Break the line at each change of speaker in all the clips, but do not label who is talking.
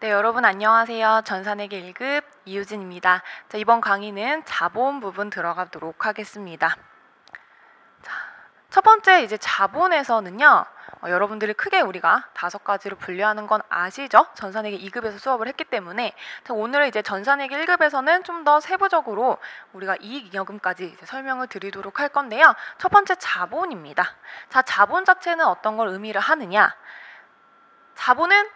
네, 여러분 안녕하세요. 전산회계 1급 이유진입니다. 자, 이번 강의는 자본 부분 들어가도록 하겠습니다. 자, 첫 번째 이제 자본에서는요. 여러분들이 크게 우리가 5가지로 분류하는 건 아시죠? 전산회계 2급에서 수업을 했기 때문에. 자, 오늘 이제 전산회계 1급에서는 좀 더 세부적으로 우리가 이익잉여금까지 설명을 드리도록 할 건데요. 첫 번째 자본입니다. 자, 자본 자체는 어떤 걸 의미를 하느냐? 자본은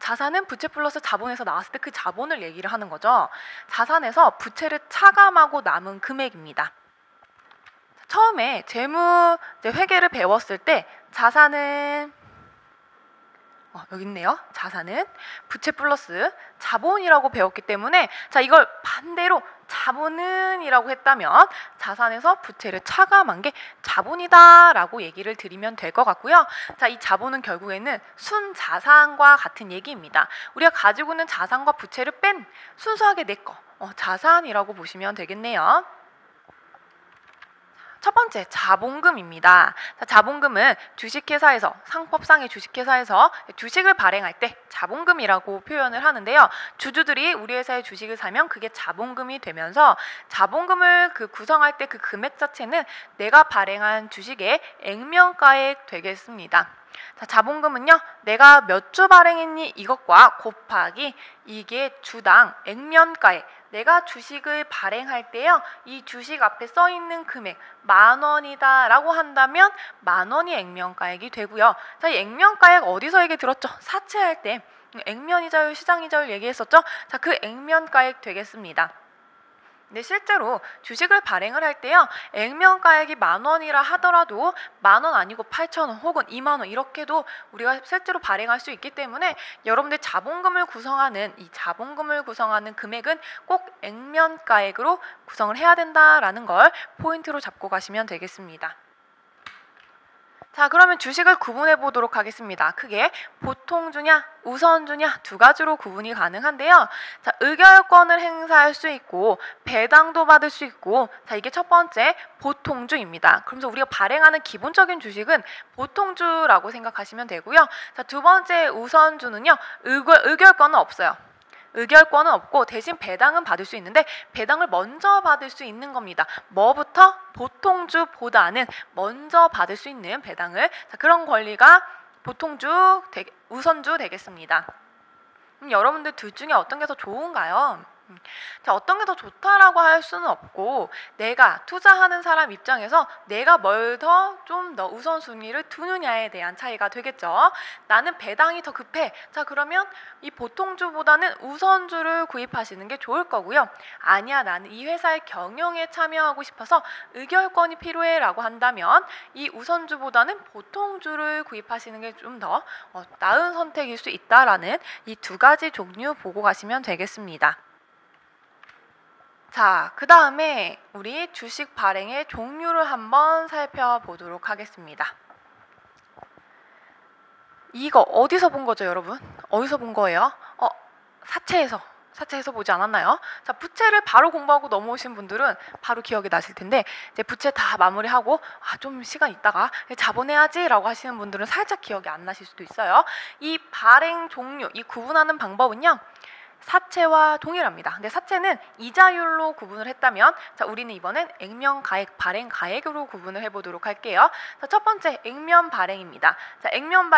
자산은 부채 플러스 자본에서 나왔을 때 그 자본을 얘기를 하는 거죠. 자산에서 부채를 차감하고 남은 금액입니다. 처음에 재무 회계를 배웠을 때 자산은 여기 있네요. 자산은 부채 플러스 자본이라고 배웠기 때문에 자, 이걸 반대로 자본은 이라고 했다면 자산에서 부채를 차감한 게 자본이다 라고 얘기를 드리면 될 것 같고요. 자, 이 자본은 결국에는 순자산과 같은 얘기입니다. 우리가 가지고 있는 자산과 부채를 뺀 순수하게 내 거 자산이라고 보시면 되겠네요. 첫 번째 자본금입니다. 자본금은 주식회사에서 상법상의 주식회사에서 주식을 발행할 때 자본금이라고 표현을 하는데요. 주주들이 우리 회사의 주식을 사면 그게 자본금이 되면서 자본금을 구성할 때 그 금액 자체는 내가 발행한 주식의 액면가액 되겠습니다. 자, 자본금은요, 내가 몇 주 발행했니 이것과 곱하기 이게 주당 액면가액, 내가 주식을 발행할 때요, 이 주식 앞에 써 있는 금액 10,000원이다 라고 한다면 10,000원이 액면가액이 되고요. 자, 이 액면가액 어디서 얘기 들었죠? 사채할 때 액면이자율, 시장이자율 얘기했었죠? 자, 그 액면가액 되겠습니다. 근데 실제로 주식을 발행을 할 때요, 액면가액이 10,000원이라 하더라도 10,000원 아니고 8,000원 혹은 20,000원 이렇게도 우리가 실제로 발행할 수 있기 때문에 여러분들 자본금을 구성하는 금액은 꼭 액면가액으로 구성을 해야 된다라는 걸 포인트로 잡고 가시면 되겠습니다. 자, 그러면 주식을 구분해 보도록 하겠습니다. 크게 보통주냐 우선주냐 두 가지로 구분이 가능한데요. 자, 의결권을 행사할 수 있고 배당도 받을 수 있고, 자, 이게 첫 번째 보통주입니다. 그러면서 우리가 발행하는 기본적인 주식은 보통주라고 생각하시면 되고요. 자, 두 번째 우선주는요, 의결권은 없어요. 의결권은 없고 대신 배당은 받을 수 있는데 배당을 먼저 받을 수 있는 겁니다. 뭐부터? 보통주보다는 먼저 받을 수 있는 배당을, 자, 그런 권리가 우선주 되겠습니다. 여러분들 둘 중에 어떤 게 더 좋은가요? 자, 어떤 게 더 좋다라고 할 수는 없고 내가 투자하는 사람 입장에서 내가 뭘 좀 더 우선순위를 두느냐에 대한 차이가 되겠죠. 나는 배당이 더 급해. 자, 그러면 이 보통주보다는 우선주를 구입하시는 게 좋을 거고요. 아니야, 나는 이 회사의 경영에 참여하고 싶어서 의결권이 필요해 라고 한다면 이 우선주보다는 보통주를 구입하시는 게 좀 더 나은 선택일 수 있다라는 이 두 가지 종류 보고 가시면 되겠습니다. 자, 그 다음에 우리 주식 발행의 종류를 한번 살펴보도록 하겠습니다. 이거 어디서 본 거죠, 여러분? 어디서 본 거예요? 사채에서 보지 않았나요? 자, 부채를 바로 공부하고 넘어오신 분들은 바로 기억이 나실 텐데, 이제 부채 다 마무리하고 좀 시간 있다가 자본해야지 라고 하시는 분들은 살짝 기억이 안 나실 수도 있어요. 이 발행 종류, 이 구분하는 방법은요, 사채와 동일합니다. 근데 사채는 이자율로 구분을 했다면, 자, 우리는 이번엔 액면가액, 발행가액으로 구분을 해보도록 할게요. 자, 첫 번째 액면 발행입니다. 자, 액면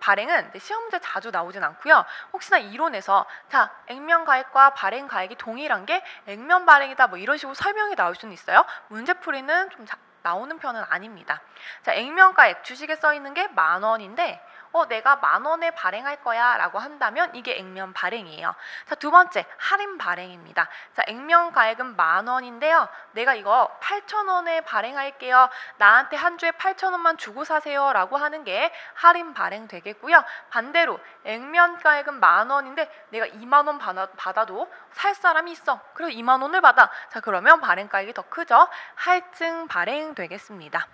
발행은 시험 문제 자주 나오진 않고요. 혹시나 이론에서 자, 액면가액과 발행가액이 동일한 게 액면 발행이다 뭐 이런 식으로 설명이 나올 수는 있어요. 문제풀이는 좀 나오는 편은 아닙니다. 자, 액면가액 주식에 써 있는 게 10,000원인데 내가 10,000원에 발행할 거야 라고 한다면 이게 액면 발행이에요. 자, 두 번째 할인 발행입니다. 자, 액면 가액은 10,000원인데요. 내가 이거 8,000원에 발행할게요. 나한테 한 주에 8,000원만 주고 사세요 라고 하는 게 할인 발행 되겠고요. 반대로 액면 가액은 10,000원인데 내가 20,000원 받아도 살 사람이 있어. 그래서 20,000원을 받아. 자, 그러면 발행 가액이 더 크죠. 할증 발행 되겠습니다.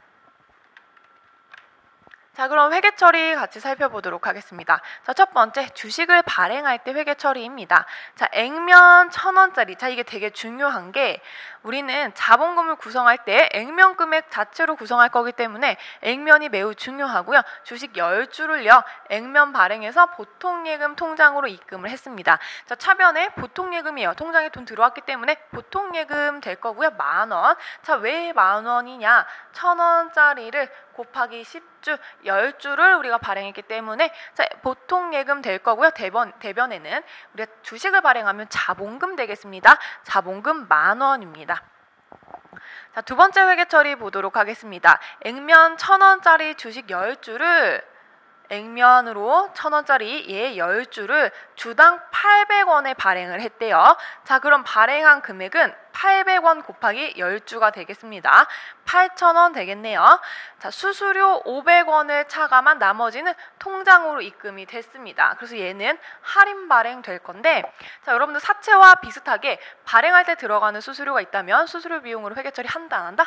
자, 그럼 회계 처리 같이 살펴보도록 하겠습니다. 자, 첫 번째 주식을 발행할 때 회계 처리입니다. 자, 액면 1,000원짜리. 자, 이게 되게 중요한 게 우리는 자본금을 구성할 때 액면 금액 자체로 구성할 거기 때문에 액면이 매우 중요하고요. 주식 10주를요. 액면 발행해서 보통예금 통장으로 입금을 했습니다. 자, 차변에 보통예금이에요. 통장에 돈 들어왔기 때문에 보통예금 될 거고요. 10,000원. 자, 왜 10,000원이냐? 1,000원짜리를 곱하기 10주, 10주를 우리가 발행했기 때문에 자, 보통예금 될 거고요. 대변에는 우리가 주식을 발행하면 자본금 되겠습니다. 자본금 10,000원입니다. 자, 두 번째 회계 처리 보도록 하겠습니다. 액면 1,000원짜리 주식 10주를 액면으로 1,000원짜리 10주를 주당 800원에 발행을 했대요. 자, 그럼 발행한 금액은 800원 곱하기 10주가 되겠습니다. 8,000원 되겠네요. 자, 수수료 500원을 차감한 나머지는 통장으로 입금이 됐습니다. 그래서 얘는 할인 발행 될 건데, 자, 여러분들 사채와 비슷하게 발행할 때 들어가는 수수료가 있다면 수수료 비용으로 회계 처리 한다 안 한다?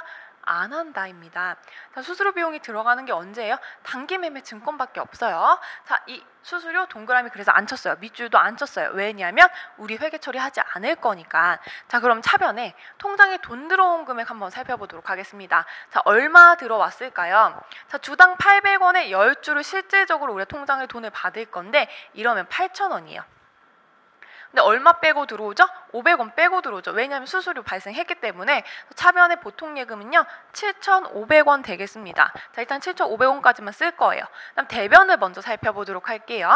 안 한다입니다. 자, 수수료 비용이 들어가는 게 언제예요? 단기 매매 증권밖에 없어요. 자, 이 수수료 동그라미 그래서 안 쳤어요. 밑줄도 안 쳤어요. 왜냐하면 우리 회계 처리하지 않을 거니까. 자, 그럼 차변에 통장에 돈 들어온 금액 한번 살펴보도록 하겠습니다. 자, 얼마 들어왔을까요? 자, 주당 800원에 10주를 실질적으로 우리 통장에 돈을 받을 건데 이러면 8,000원이에요. 근데 얼마 빼고 들어오죠? 500원 빼고 들어오죠. 왜냐하면 수수료 발생했기 때문에. 차변의 보통예금은요 7,500원 되겠습니다. 자, 일단 7,500원까지만 쓸 거예요. 그다음 대변을 먼저 살펴보도록 할게요.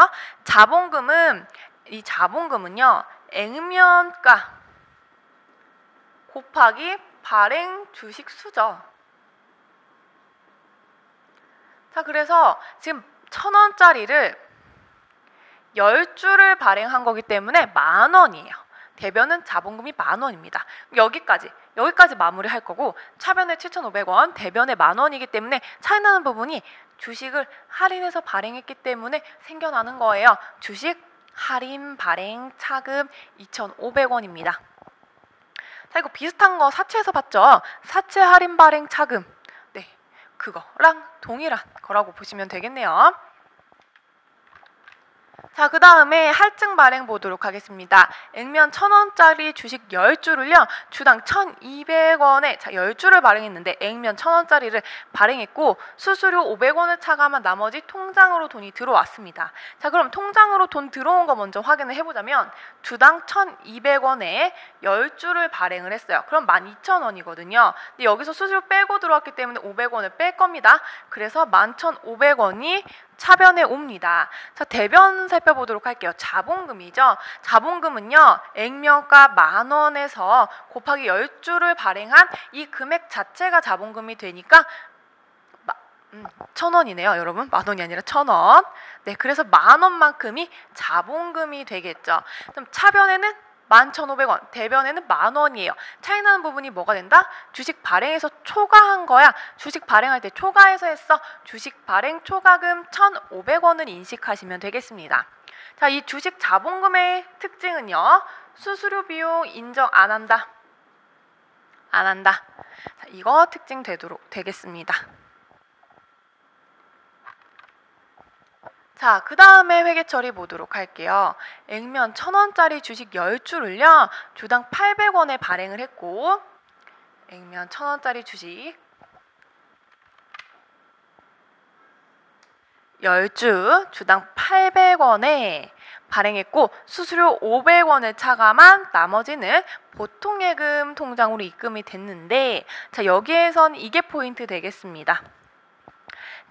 이 자본금은요 액면가 곱하기 발행 주식 수죠. 자, 그래서 지금 1,000원짜리를 10주를 발행한 거기 때문에 10,000원이에요. 대변은 자본금이 10,000원입니다. 여기까지 마무리할 거고 차변에 7,500원, 대변에 10,000원이기 때문에 차이 나는 부분이 주식을 할인해서 발행했기 때문에 생겨나는 거예요. 주식 할인 발행 차금 2,500원입니다. 자, 이거 비슷한 거 사채에서 봤죠? 사채 할인 발행 차금. 네, 그거랑 동일한 거라고 보시면 되겠네요. 자, 그 다음에 할증 발행 보도록 하겠습니다. 액면 1,000원짜리 주식 10주를요 주당 1,200원에 자 10주를 발행했는데 액면 1,000원짜리를 발행했고 수수료 500원을 차감한 나머지 통장으로 돈이 들어왔습니다. 자, 그럼 통장으로 돈 들어온 거 먼저 확인을 해보자면 주당 1,200원에 10주를 발행을 했어요. 그럼 12,000원이거든요. 근데 여기서 수수료 빼고 들어왔기 때문에 500원을 뺄 겁니다. 그래서 11,500원이 차변에 옵니다. 자, 대변 살펴보도록 할게요. 자본금이죠. 자본금은요 액면가 10,000원에서 곱하기 10주를 발행한 이 금액 자체가 자본금이 되니까 1,000원이네요. 여러분 10,000원이 아니라 1,000원. 네, 그래서 10,000원만큼이 자본금이 되겠죠. 그럼 차변에는 11,500원, 대변에는 10,000원이에요. 차이 나는 부분이 뭐가 된다? 주식 발행에서 초과한 거야. 주식 발행할 때 초과해서 했어. 주식 발행 초과금 1,500원을 인식하시면 되겠습니다. 자, 이 주식 자본금의 특징은요. 수수료 비용 인정 안 한다. 안 한다. 자, 이거 특징 되겠습니다. 자, 그 다음에 회계 처리 보도록 할게요. 액면 1,000원짜리 주식 10주를요 주당 800원에 발행을 했고 액면 1,000원짜리 주식 10주 주당 800원에 발행했고 수수료 500원을 차감한 나머지는 보통예금 통장으로 입금이 됐는데 자, 여기에선 이게 포인트 되겠습니다.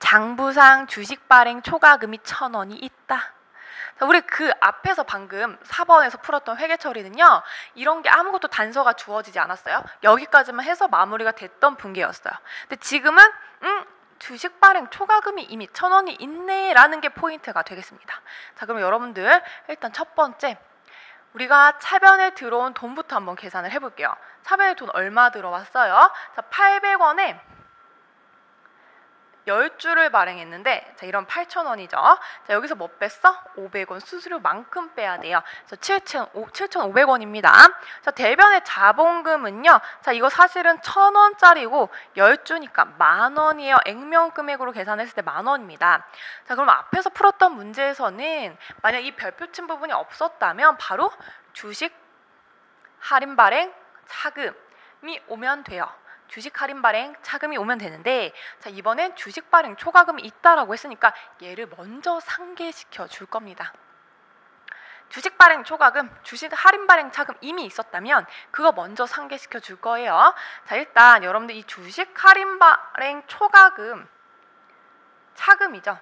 장부상 주식 발행 초과금이 1,000원이 있다. 자, 우리 그 앞에서 방금 4번에서 풀었던 회계 처리는요. 이런 게 아무것도 단서가 주어지지 않았어요. 여기까지만 해서 마무리가 됐던 분계였어요. 근데 지금은 주식 발행 초과금이 이미 1,000원이 있네라는 게 포인트가 되겠습니다. 자, 그럼 여러분들 일단 첫 번째 우리가 차변에 들어온 돈부터 한번 계산을 해볼게요. 차변에 돈 얼마 들어왔어요? 자, 800원에 10주를 발행했는데 자, 이런 8,000원이죠. 자, 여기서 뭐 뺐어? 500원 수수료만큼 빼야 돼요. 그래서 7,500원입니다. 자, 대변의 자본금은요. 자, 이거 사실은 1,000원짜리고 10주니까 10,000원이에요. 액면 금액으로 계산했을 때 10,000원입니다. 자, 그럼 앞에서 풀었던 문제에서는 만약 이 별표 친 부분이 없었다면 바로 주식 할인 발행 차금 오면 돼요. 주식 할인 발행 차금이 오면 되는데, 자, 이번엔 주식 발행 초과금이 있다라고 했으니까 얘를 먼저 상계시켜 줄 겁니다. 주식 발행 초과금, 주식 할인 발행 차금 이미 있었다면 그거 먼저 상계시켜 줄 거예요. 자, 일단 여러분들 이 주식 할인 발행 초과금 차금이죠.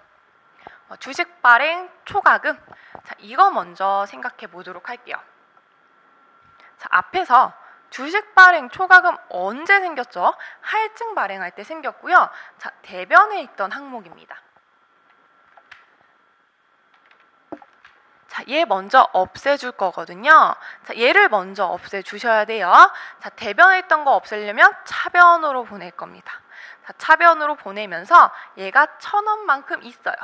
주식 발행 초과금. 자, 이거 먼저 생각해 보도록 할게요. 자, 앞에서 주식 발행 초과금 언제 생겼죠? 할증 발행할 때 생겼고요. 자, 대변에 있던 항목입니다. 자, 얘 먼저 없애줄 거거든요. 자, 얘를 먼저 없애주셔야 돼요. 자, 대변에 있던 거 없애려면 차변으로 보낼 겁니다. 자, 차변으로 보내면서 얘가 1,000원만큼 있어요.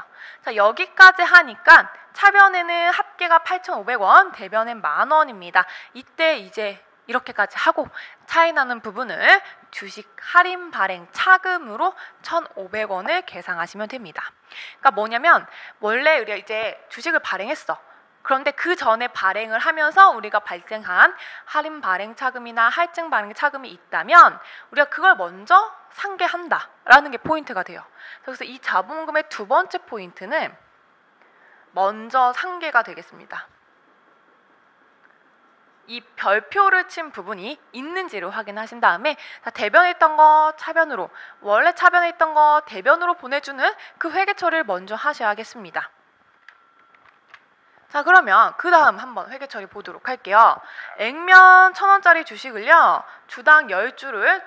자, 여기까지 하니까 차변에는 합계가 8,500원, 대변엔 10,000원입니다. 이때 이제 이렇게까지 하고 차이 나는 부분을 주식 할인 발행 차금으로 1,500원을 계상하시면 됩니다. 그러니까 뭐냐면 원래 우리가 이제 주식을 발행했어. 그런데 그 전에 발행을 하면서 우리가 발생한 할인 발행 차금이나 할증 발행 차금이 있다면 우리가 그걸 먼저 상계한다라는 게 포인트가 돼요. 그래서 이 자본금의 두 번째 포인트는 먼저 상계가 되겠습니다. 이 별표를 친 부분이 있는지를 확인하신 다음에 대변에 있던 거 차변으로, 원래 차변에 있던 거 대변으로 보내주는 그 회계 처리를 먼저 하셔야겠습니다. 자, 그러면 그 다음 한번 회계 처리 보도록 할게요. 액면 1,000원짜리 주식을요, 주당 10주를,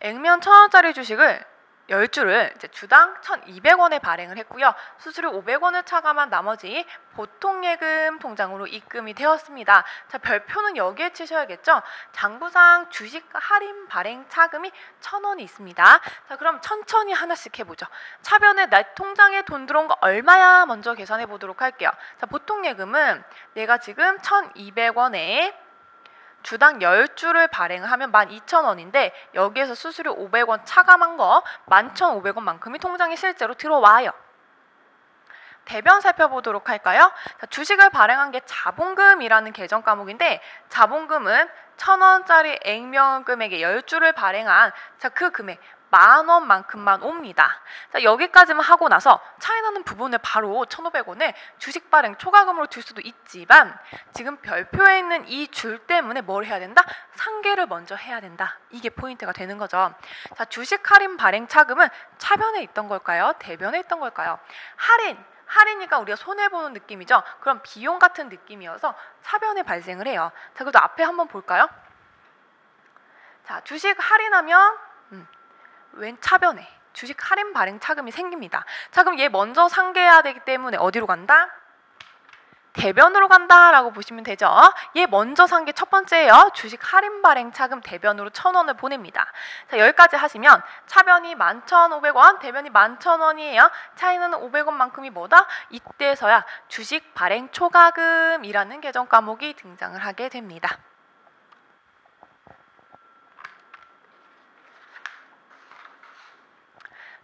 액면 1,000원짜리 주식을 10주를 이제 주당 1,200원에 발행을 했고요. 수수료 500원을 차감한 나머지 보통예금 통장으로 입금이 되었습니다. 자, 별표는 여기에 치셔야겠죠. 장부상 주식 할인 발행 차금이 1,000원이 있습니다. 자, 그럼 천천히 하나씩 해보죠. 차변에 내 통장에 돈 들어온 거 얼마야 먼저 계산해 보도록 할게요. 자, 보통예금은 내가 지금 1,200원에 주당 10주를 발행을 하면 12,000원인데 여기에서 수수료 500원 차감한 거 11,500원만큼이 통장에 실제로 들어와요. 대변 살펴보도록 할까요? 자, 주식을 발행한 게 자본금이라는 계정 과목인데 자본금은 1,000원짜리 액면금액의 10주를 발행한 그 금액 10,000원만큼만 옵니다. 자, 여기까지만 하고 나서 차이 나는 부분을 바로 1,500원을 주식 발행 초과금으로 줄 수도 있지만 지금 별표에 있는 이 줄 때문에 뭘 해야 된다? 상계를 먼저 해야 된다. 이게 포인트가 되는 거죠. 자, 주식 할인 발행 차금은 차변에 있던 걸까요? 대변에 있던 걸까요? 할인이니까 우리가 손해보는 느낌이죠. 그럼 비용 같은 느낌이어서 차변에 발생을 해요. 자, 그래도 앞에 한번 볼까요? 자, 주식 할인하면 왼 차변에 주식 할인 발행 차금이 생깁니다. 자, 그럼 얘 먼저 상계해야 되기 때문에 어디로 간다? 대변으로 간다라고 보시면 되죠. 얘 먼저 상계 첫 번째예요. 주식 할인 발행 차금 대변으로 1,000원을 보냅니다. 자, 여기까지 하시면 차변이 11,500원, 대변이 11,000원이에요. 차이는 500원만큼이 뭐다? 이때서야 주식 발행 초과금이라는 계정 과목이 등장을 하게 됩니다.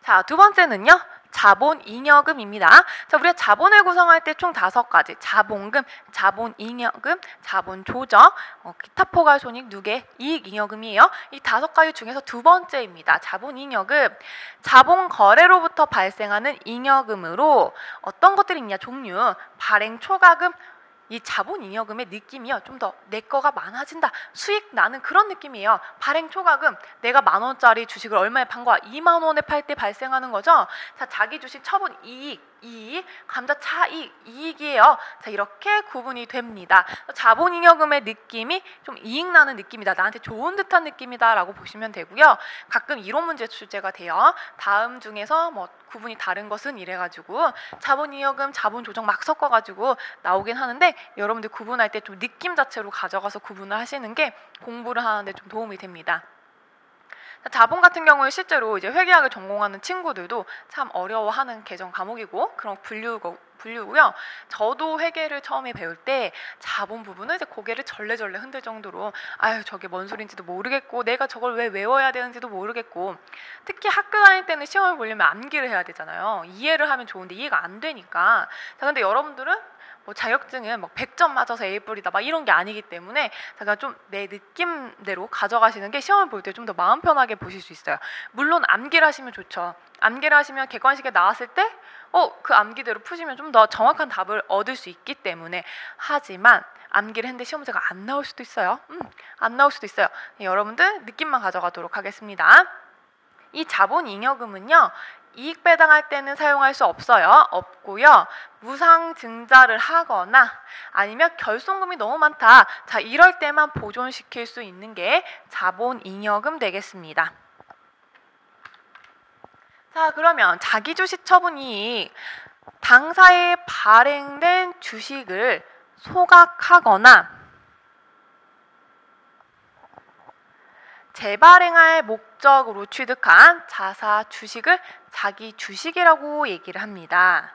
자, 두 번째는요. 자본잉여금입니다. 자, 우리가 자본을 구성할 때 총 5가지 자본금, 자본잉여금, 자본조정, 기타 포괄손익, 누계, 이익잉여금이에요. 이 5가지 중에서 두 번째입니다. 자본잉여금. 자본거래로부터 발생하는 잉여금으로 어떤 것들이 있냐? 종류, 발행 초과금, 이 자본잉여금의 느낌이요. 좀 더 내 거가 많아진다. 수익 나는 그런 느낌이에요. 발행 초과금. 내가 10,000원짜리 주식을 얼마에 판 거야? 20,000원에 팔 때 발생하는 거죠. 자, 자기 주식 처분 이익, 감자 차익, 이익이에요. 자, 이렇게 구분이 됩니다. 자본잉여금의 느낌이 좀 이익 나는 느낌이다. 나한테 좋은 듯한 느낌이다 라고 보시면 되고요. 가끔 이론 문제 출제가 돼요. 다음 중에서 뭐 구분이 다른 것은 이래가지고 자본잉여금, 자본조정 막 섞어가지고 나오긴 하는데 여러분들 구분할 때 좀 느낌 자체로 가져가서 구분을 하시는 게 공부를 하는데 좀 도움이 됩니다. 자본 같은 경우에 실제로 이제 회계학을 전공하는 친구들도 참 어려워하는 계정 과목이고 그런 분류고요. 저도 회계를 처음에 배울 때 자본 부분은 이제 고개를 절레절레 흔들 정도로 아유 저게 뭔 소린지도 모르겠고 내가 저걸 왜 외워야 되는지도 모르겠고 특히 학교 다닐 때는 시험을 보려면 암기를 해야 되잖아요. 이해를 하면 좋은데 이해가 안 되니까. 자, 근데 여러분들은 뭐 자격증은 막 100점 맞아서 A뿔이다 막 이런 게 아니기 때문에 제가 좀 내 느낌대로 가져가시는 게 시험을 볼 때 좀 더 마음 편하게 보실 수 있어요. 물론 암기를 하시면 좋죠. 암기를 하시면 객관식에 나왔을 때 그 암기대로 푸시면 좀 더 정확한 답을 얻을 수 있기 때문에. 하지만 암기를 했는데 시험 문제가 안 나올 수도 있어요. 안 나올 수도 있어요. 여러분들 느낌만 가져가도록 하겠습니다. 이 자본잉여금은요, 이익 배당할 때는 사용할 수 없고요. 무상증자를 하거나 아니면 결손금이 너무 많다. 자, 이럴 때만 보존시킬 수 있는 게 자본잉여금 되겠습니다. 자, 그러면 자기주식 처분이익, 당사에 발행된 주식을 소각하거나 재발행할 목적으로 취득한 자사 주식을 자기 주식이라고 얘기를 합니다.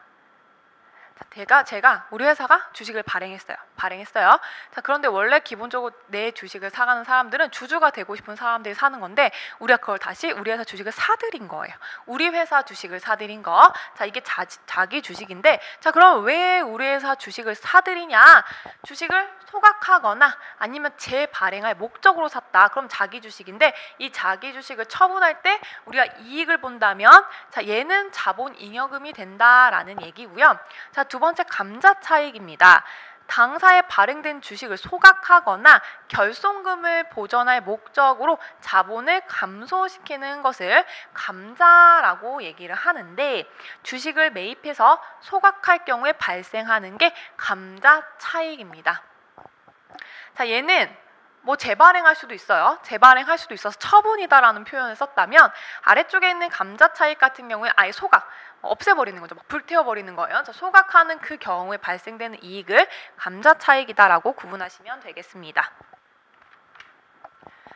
제가 우리 회사가 주식을 발행했어요. 자, 그런데 원래 기본적으로 내 주식을 사가는 사람들은 주주가 되고 싶은 사람들이 사는 건데 우리가 그걸 다시 우리 회사 주식을 사들인 거예요. 우리 회사 주식을 사들인 거. 자, 이게 자기 주식인데, 자, 그럼 왜 우리 회사 주식을 사들이냐? 주식을 소각하거나 아니면 재발행할 목적으로 샀다. 그럼 자기 주식인데, 이 자기 주식을 처분할 때 우리가 이익을 본다면, 자, 얘는 자본잉여금이 된다라는 얘기고요. 자, 두 번째 감자차익입니다. 당사에 발행된 주식을 소각하거나 결손금을 보전할 목적으로 자본을 감소시키는 것을 감자라고 얘기를 하는데, 주식을 매입해서 소각할 경우에 발생하는 게 감자차익입니다. 자, 얘는 뭐 재발행할 수도 있어요. 재발행할 수도 있어서 처분이다라는 표현을 썼다면, 아래쪽에 있는 감자차익 같은 경우에 아예 소각, 없애버리는 거죠. 막 불태워버리는 거예요. 자, 소각하는 그 경우에 발생되는 이익을 감자차익이다라고 구분하시면 되겠습니다.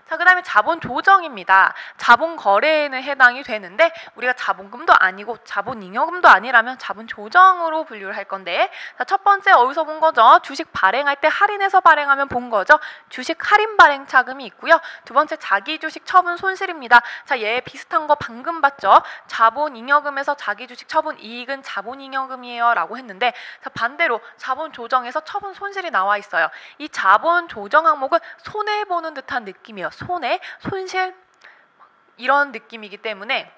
자, 그 다음에 자본조정입니다. 자본거래에는 해당이 되는데 우리가 자본금도 아니고 자본잉여금도 아니라면 자본조정으로 분류를 할 건데, 자, 첫 번째 어디서 본 거죠? 주식 발행할 때 할인해서 발행하면 본 거죠. 주식 할인 발행 차금이 있고요. 두 번째 자기 주식 처분 손실입니다. 자, 얘 비슷한 거 방금 봤죠? 자본잉여금에서 자기 주식 처분 이익은 자본잉여금이에요 라고 했는데, 자, 반대로 자본조정에서 처분 손실이 나와 있어요. 이 자본조정 항목은 손해보는 듯한 느낌이에요. 손해, 손실 이런 느낌이기 때문에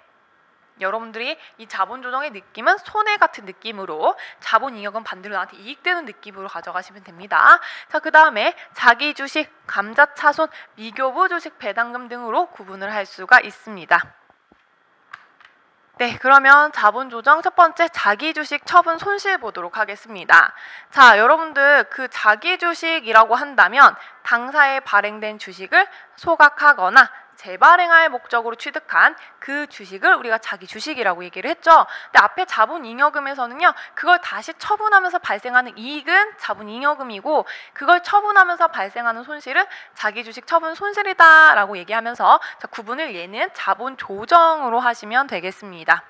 여러분들이 이 자본조정의 느낌은 손해 같은 느낌으로, 자본잉여금 반대로 나한테 이익되는 느낌으로 가져가시면 됩니다. 자, 그 다음에 자기 주식, 감자차손, 미교부 주식 배당금 등으로 구분을 할 수가 있습니다. 네, 그러면 자본조정 첫 번째 자기주식 처분 손실 보도록 하겠습니다. 자, 여러분들 그 자기주식이라고 한다면 당사에 발행된 주식을 소각하거나 재발행할 목적으로 취득한 그 주식을 우리가 자기 주식이라고 얘기를 했죠. 근데 앞에 자본잉여금에서는요, 그걸 다시 처분하면서 발생하는 이익은 자본잉여금이고 그걸 처분하면서 발생하는 손실은 자기 주식 처분 손실이다라고 얘기하면서, 자, 구분을 얘는 자본조정으로 하시면 되겠습니다.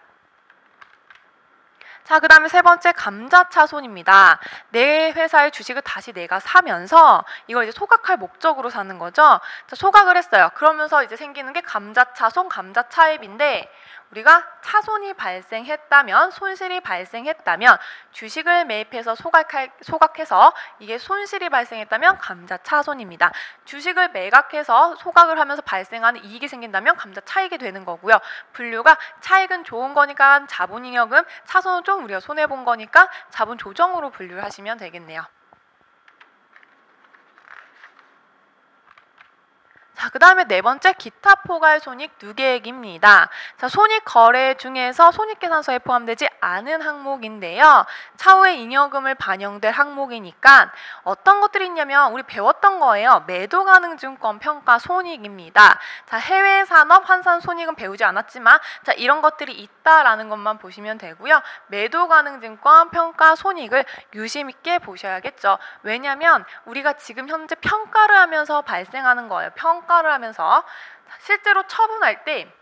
자, 그 다음에 세 번째 감자차손입니다. 내 회사의 주식을 다시 내가 사면서 이걸 이제 소각할 목적으로 사는 거죠. 자, 소각을 했어요. 그러면서 이제 생기는 게 감자차손, 감자차입인데, 우리가 차손이 발생했다면, 손실이 발생했다면 주식을 매입해서 소각해서 이게 손실이 발생했다면 감자차손입니다. 주식을 매각해서 소각을 하면서 발생하는 이익이 생긴다면 감자차익이 되는 거고요. 분류가 차익은 좋은 거니까 자본잉여금, 차손은 좀 우리가 손해본 거니까 자본조정으로 분류를 하시면 되겠네요. 자, 그 다음에 네 번째 기타 포괄 손익 누계액입니다. 자, 손익 거래 중에서 손익계산서에 포함되지 않은 항목인데요. 차후에 잉여금을 반영될 항목이니까 어떤 것들이 있냐면 우리 배웠던 거예요. 매도 가능 증권 평가 손익입니다. 자, 해외 산업 환산 손익은 배우지 않았지만, 자, 이런 것들이 있다라는 것만 보시면 되고요. 매도 가능 증권 평가 손익을 유심 있게 보셔야겠죠. 왜냐하면 우리가 지금 현재 평가를 하면서 발생하는 거예요. 평가를 하면서 실제로 처분할 때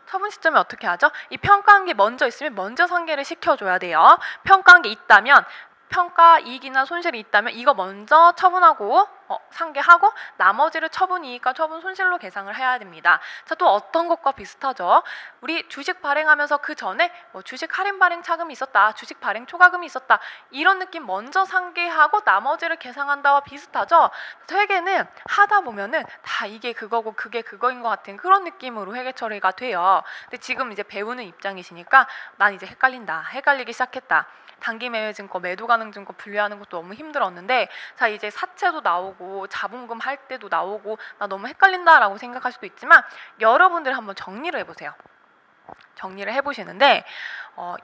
처분 시점에 어떻게 하죠? 이 평가한 게 먼저 있으면 먼저 상계를 시켜줘야 돼요. 평가한 게 있다면, 평가 이익이나 손실이 있다면 이거 먼저 처분하고 상계하고 나머지를 처분 이익과 처분 손실로 계상을 해야 됩니다. 자, 또 어떤 것과 비슷하죠? 우리 주식 발행하면서 그 전에 주식 할인 발행 차금이 있었다, 주식 발행 초과금이 있었다, 이런 느낌 먼저 상계하고 나머지를 계상한다와 비슷하죠? 회계는 하다 보면은 다 이게 그거고 그게 그거인 것 같은 그런 느낌으로 회계 처리가 돼요. 근데 지금 이제 배우는 입장이시니까 난 이제 헷갈리기 시작했다. 단기 매매 증권, 매도 가능 증권 분류하는 것도 너무 힘들었는데, 자, 이제 사채도 나오고 자본금 할 때도 나오고 나 너무 헷갈린다라고 생각할 수도 있지만, 여러분들 한번 정리를 해보세요. 정리를 해보시는데,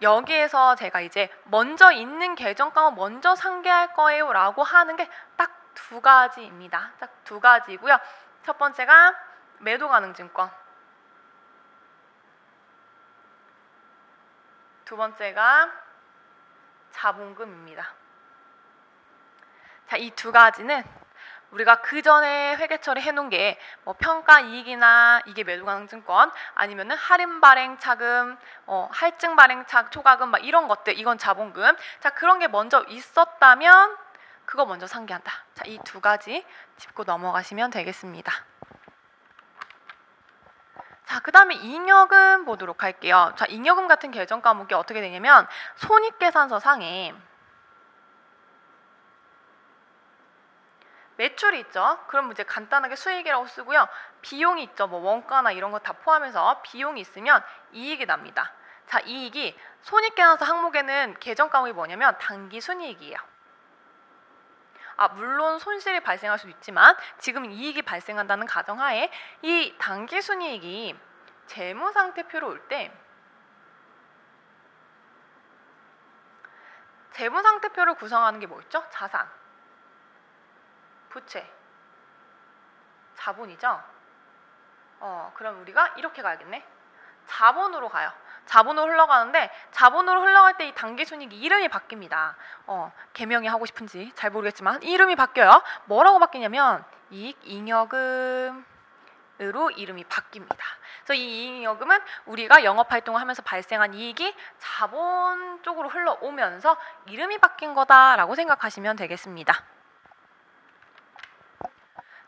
여기에서 제가 이제 먼저 있는 계정가만 먼저 상계할 거예요 라고 하는 게 딱 두 가지입니다. 딱 두 가지고요. 첫 번째가 매도 가능 증권, 두 번째가 자본금입니다. 자, 이 두 가지는 우리가 그 전에 회계 처리 해놓은 게 평가 이익이나 이게 매도 가능 증권, 아니면은 할인 발행 차금, 할증 발행 초과금 막 이런 것들, 이건 자본금. 자, 그런 게 먼저 있었다면 그거 먼저 상계한다. 자, 이 두 가지 짚고 넘어가시면 되겠습니다. 자, 그 다음에 잉여금 보도록 할게요. 자, 잉여금 같은 계정 과목이 어떻게 되냐면, 손익계산서 상에 매출이 있죠. 그럼 이제 간단하게 수익이라고 쓰고요. 비용이 있죠. 원가나 이런 거 다 포함해서 비용이 있으면 이익이 납니다. 자, 이익이 손익계산서 항목에는 계정 과목이 뭐냐면 단기 순이익이에요. 물론 손실이 발생할 수도 있지만 지금 이익이 발생한다는 가정하에 이 단기 순이익이 재무상태표로 올 때, 재무상태표를 구성하는 게 뭐 있죠? 자산, 부채, 자본이죠. 그럼 우리가 이렇게 가야겠네. 자본으로 가요. 자본으로 흘러가는데, 자본으로 흘러갈 때 이 단기순이익 이름이 바뀝니다. 개명이 하고 싶은지 잘 모르겠지만 이름이 바뀌어요. 뭐라고 바뀌냐면 이익잉여금으로 이름이 바뀝니다. 그래서 이 이익잉여금은 우리가 영업활동을 하면서 발생한 이익이 자본 쪽으로 흘러오면서 이름이 바뀐 거다라고 생각하시면 되겠습니다.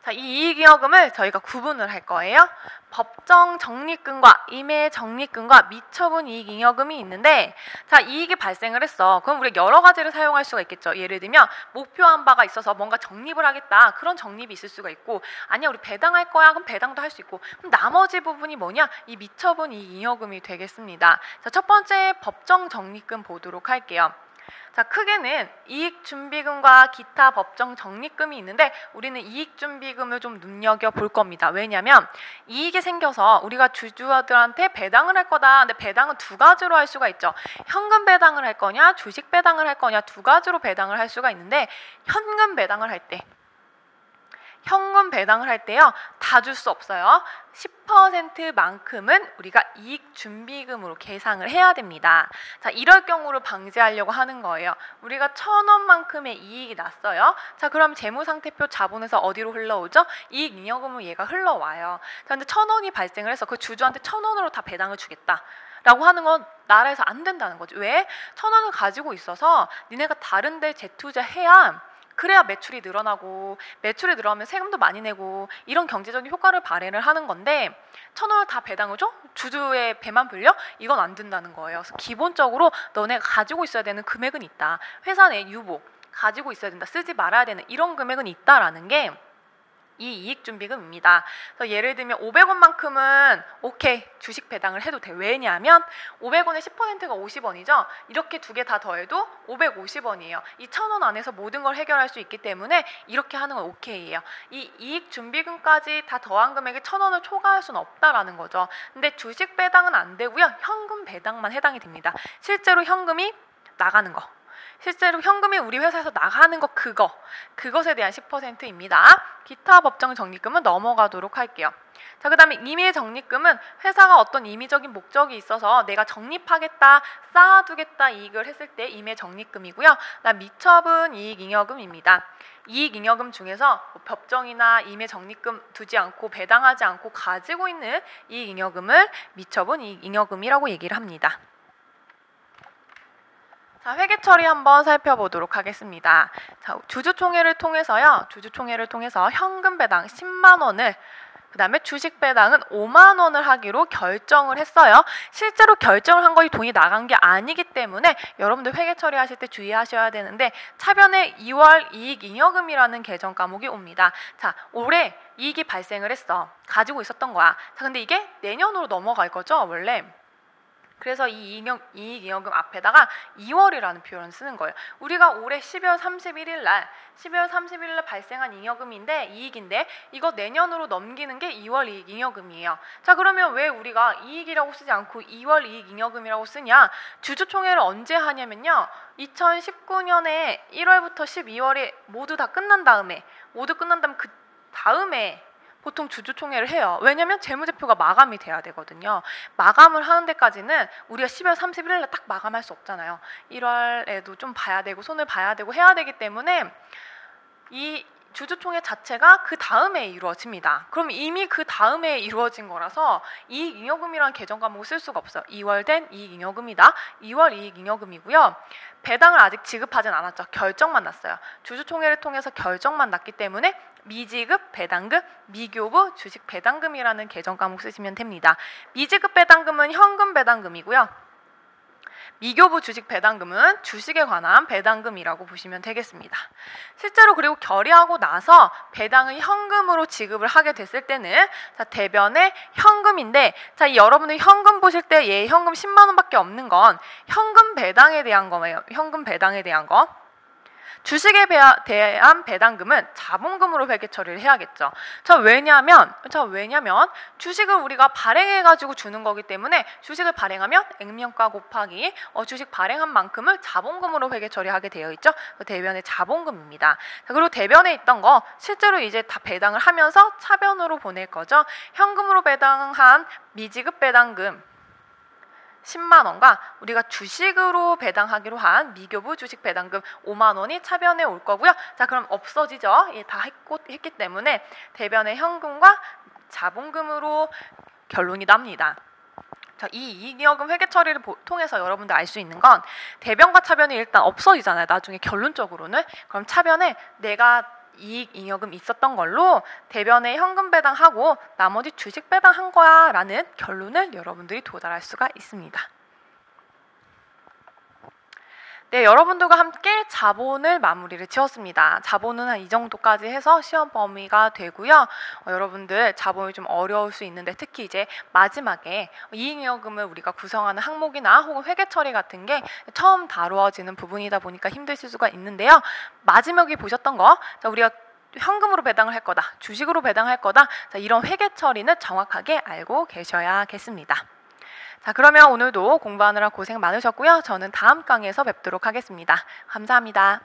자, 이 이익잉여금을 저희가 구분을 할 거예요. 법정 적립금과 임의 적립금과 미처분 이익잉여금이 있는데, 자, 이익이 발생을 했어. 그럼 우리가 여러 가지를 사용할 수가 있겠죠. 예를 들면 목표한 바가 있어서 뭔가 적립을 하겠다. 그런 적립이 있을 수가 있고, 아니야 우리 배당할 거야. 그럼 배당도 할 수 있고. 그럼 나머지 부분이 뭐냐? 이 미처분 이익잉여금이 되겠습니다. 자, 첫 번째 법정 적립금 보도록 할게요. 자, 크게는 이익준비금과 기타 법정 적립금이 있는데, 우리는 이익준비금을 좀 눈여겨볼 겁니다. 왜냐하면 이익이 생겨서 우리가 주주들한테 배당을 할 거다. 근데 배당은 두 가지로 할 수가 있죠. 현금 배당을 할 거냐, 주식 배당을 할 거냐, 두 가지로 배당을 할 수가 있는데, 현금 배당을 할 때요, 다 줄 수 없어요. 10%만큼은 우리가 이익준비금으로 계상을 해야 됩니다. 자, 이럴 경우를 방지하려고 하는 거예요. 우리가 1,000원만큼의 이익이 났어요. 자, 그럼 재무상태표 자본에서 어디로 흘러오죠? 이익잉여금으로 얘가 흘러와요. 자, 근데 1,000원이 발생을 해서 그 주주한테 1,000원으로 다 배당을 주겠다 라고 하는 건 나라에서 안 된다는 거죠. 왜? 1,000원을 가지고 있어서 니네가 다른 데 재투자해야, 그래야 매출이 늘어나고, 매출이 늘어나면 세금도 많이 내고, 이런 경제적인 효과를 발휘를 하는 건데, 1,000원을 다 배당을 줘? 주주의 배만 불려? 이건 안 된다는 거예요. 그래서 기본적으로 너네가 가지고 있어야 되는 금액은 있다. 회사 내 유보 가지고 있어야 된다. 쓰지 말아야 되는 이런 금액은 있다라는 게 이 이익준비금입니다. 그래서 예를 들면 500원만큼은 오케이, 주식 배당을 해도 돼. 왜냐하면 500원의 10%가 50원이죠. 이렇게 두 개 다 더해도 550원이에요. 이 1,000원 안에서 모든 걸 해결할 수 있기 때문에 이렇게 하는 건 오케이예요. 이 이익준비금까지 다 더한 금액에 1,000원을 초과할 수는 없다라는 거죠. 근데 주식 배당은 안 되고요. 현금 배당만 해당이 됩니다. 실제로 현금이 나가는 거, 실제로 현금이 우리 회사에서 나가는 거, 그것에 대한 10%입니다. 기타 법정 적립금은 넘어가도록 할게요. 자, 그 다음에 임의 적립금은 회사가 어떤 임의적인 목적이 있어서 내가 적립하겠다, 쌓아두겠다 이익을 했을 때 임의 적립금이고요. 그다음 미처분 이익잉여금입니다. 이익잉여금 중에서 법정이나 임의 적립금 두지 않고 배당하지 않고 가지고 있는 이익잉여금을 미처분 이익잉여금이라고 얘기를 합니다. 자, 회계 처리 한번 살펴보도록 하겠습니다. 자, 주주총회를 통해서요. 주주총회를 통해서 현금 배당 10만 원을 그 다음에 주식 배당은 5만 원을 하기로 결정을 했어요. 실제로 결정을 한 거니 돈이 나간 게 아니기 때문에 여러분들 회계 처리하실 때 주의하셔야 되는데 차변에 2월 이익잉여금이라는 계정 과목이 옵니다. 자, 올해 이익이 발생을 했어. 가지고 있었던 거야. 자, 근데 이게 내년으로 넘어갈 거죠, 원래. 그래서 이 이익잉여금 앞에다가 2월이라는 표현을 쓰는 거예요. 우리가 올해 12월 31일 날 발생한 잉여금인데 이익인데 이거 내년으로 넘기는 게 2월 이익잉여금이에요. 자, 그러면 왜 우리가 이익이라고 쓰지 않고 2월 이익잉여금이라고 쓰냐? 주주총회를 언제 하냐면요. 2019년에 1월부터 12월이 모두 끝난 다음에 그 다음에 보통 주주총회를 해요. 왜냐면 재무제표가 마감이 돼야 되거든요. 마감을 하는 데까지는 우리가 12월 31일 날 딱 마감할 수 없잖아요. 1월에도 좀 봐야 되고 손을 봐야 되고 해야 되기 때문에 이 주주총회 자체가 그 다음에 이루어집니다. 그럼 이미 그 다음에 이루어진 거라서 이익잉여금이라는 계정 과목을 쓸 수가 없어요. 2월 된 이익잉여금이다. 2월 이익잉여금이고요. 배당을 아직 지급하진 않았죠. 결정만 났어요. 주주총회를 통해서 결정만 났기 때문에 미지급 배당금, 미교부 주식 배당금이라는 계정 과목 쓰시면 됩니다. 미지급 배당금은 현금 배당금이고요. 미교부 주식 배당금은 주식에 관한 배당금이라고 보시면 되겠습니다. 실제로 그리고 결의하고 나서 배당을 현금으로 지급을 하게 됐을 때는 자, 대변에 현금인데 자, 여러분들 현금 보실 때 얘 현금 10만 원밖에 없는 건 현금 배당에 대한 거예요. 현금 배당에 대한 거. 주식에 대한 배당금은 자본금으로 회계 처리를 해야겠죠. 왜냐면 주식을 우리가 발행해가지고 주는 거기 때문에 주식을 발행하면 액면가 곱하기 주식 발행한 만큼을 자본금으로 회계 처리하게 되어 있죠. 대변의 자본금입니다. 자, 그리고 대변에 있던 거 실제로 이제 다 배당을 하면서 차변으로 보낼 거죠. 현금으로 배당한 미지급 배당금 10만 원과 우리가 주식으로 배당하기로 한 미교부 주식 배당금 5만 원이 차변에 올 거고요. 자, 그럼 없어지죠. 예, 다 했기 때문에 대변의 현금과 자본금으로 결론이 납니다. 자, 이 이익잉여금 회계 처리를 통해서 여러분들 알 수 있는 건 대변과 차변이 일단 없어지잖아요. 나중에 결론적으로는. 그럼 차변에 내가 이익잉여금 있었던 걸로 대변에 현금 배당하고 나머지 주식 배당한 거야 라는 결론을 여러분들이 도달할 수가 있습니다. 네, 여러분들과 함께 자본을 마무리를 지었습니다. 자본은 한 이 정도까지 해서 시험 범위가 되고요. 여러분들 자본이 좀 어려울 수 있는데 특히 이제 마지막에 이익잉여금을 우리가 구성하는 항목이나 혹은 회계 처리 같은 게 처음 다루어지는 부분이다 보니까 힘드실 수가 있는데요. 마지막에 보셨던 거, 자, 우리가 현금으로 배당을 할 거다, 주식으로 배당할 거다, 자, 이런 회계 처리는 정확하게 알고 계셔야겠습니다. 자, 그러면 오늘도 공부하느라 고생 많으셨고요. 저는 다음 강의에서 뵙도록 하겠습니다. 감사합니다.